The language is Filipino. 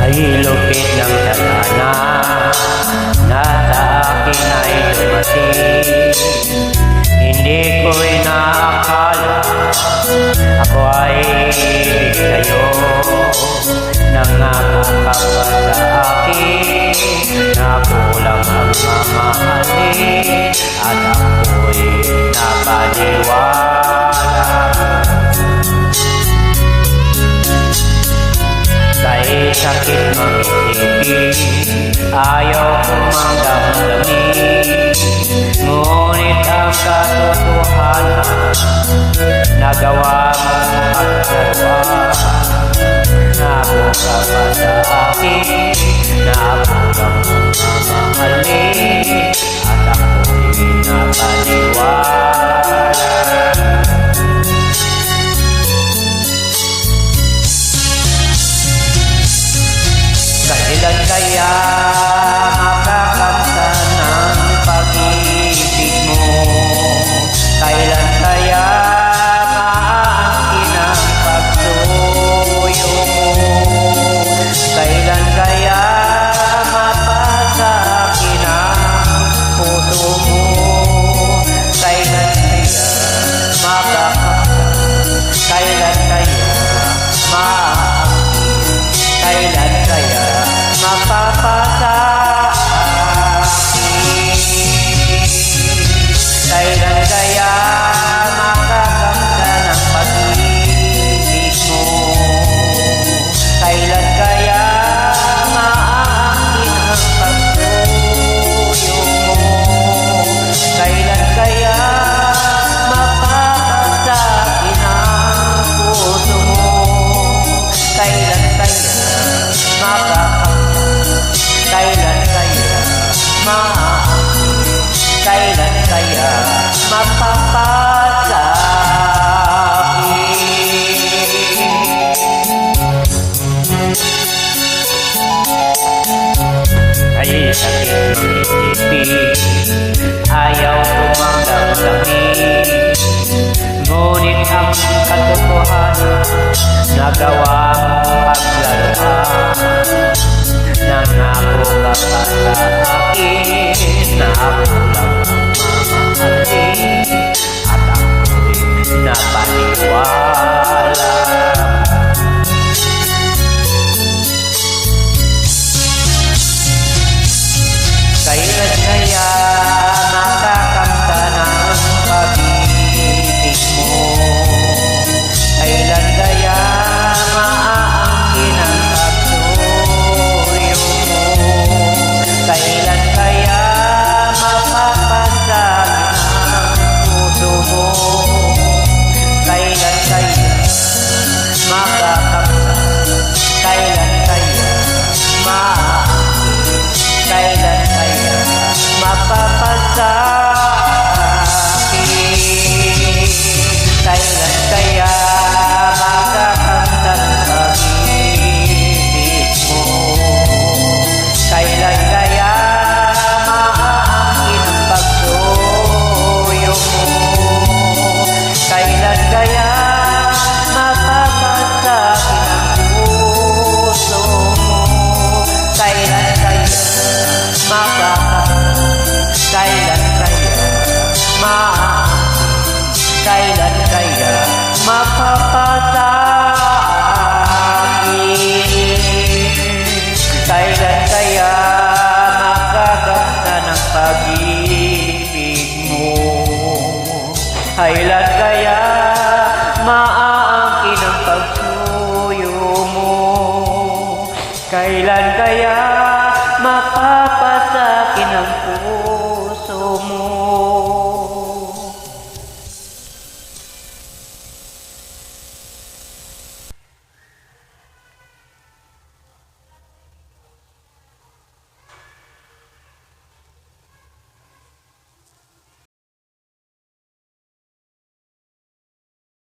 Ay lupit ng tadhana na sa akin ay dumating. Hindi ko inaakala ako ay ibig sa'yo. Nangako ka pa sa akin na kulang ang mamahalin, at ako'y napaniwala. Kahit sakit mag-isipin, ayaw kong magdamdamin, ngunit ang katotohanan, nagawa mo at nagawa. Nako ka pa sa akin na kulang ang mamahalin, at ako'y napaniwala. Kailan kaya makakamtan ang pag-ibig mo? Kailan kaya maangkin ang pagsuyo mo? Kailan kaya mapasakin ang puso mo? Kailan kaya makakamtan? Kailan kaya maangkin? Kailan kaya mapapasakit? Kailan kaya makakamtan ang pag-ibig mo? Kailan kaya maangkin ang pagsuyo mo? Kailan kaya mapapasakin ang puso mo? Kailan kaya makakamtan? Kailan kaya maangkin? Kailan kaya mapapasakit? Ay sakit mag-isipin, ayaw kumangdamdamin, ngunit ang katotohanan, nagawa mong paglaruan. Nangako ka pa sa akin na ako lang ang mamahalin, at ako'y napaniwala. Kailan kaya makakamtan ang pag-ibig mo? Kailan kaya maangkin ang pagsuyo mo? Kailan kaya mapapasakin ang puso mo? Kailan kaya makakamtan? Kailan kaya maangkin? Kailan kaya mapapasakit? Kailan kaya makakamtan ang pag-ibig mo? Kailan kaya maangkin ang pagsuyo mo? Kailan kaya mapapasakin ang puso mo? Kailan kaya makakamtan? Kailan kaya maangkin? Kailan kaya mapapasakit? Kailan kaya makakamtan ang pag-ibig mo? Kailan kaya maangkin ang pagsuyo mo? Kailan kaya mapapasakit?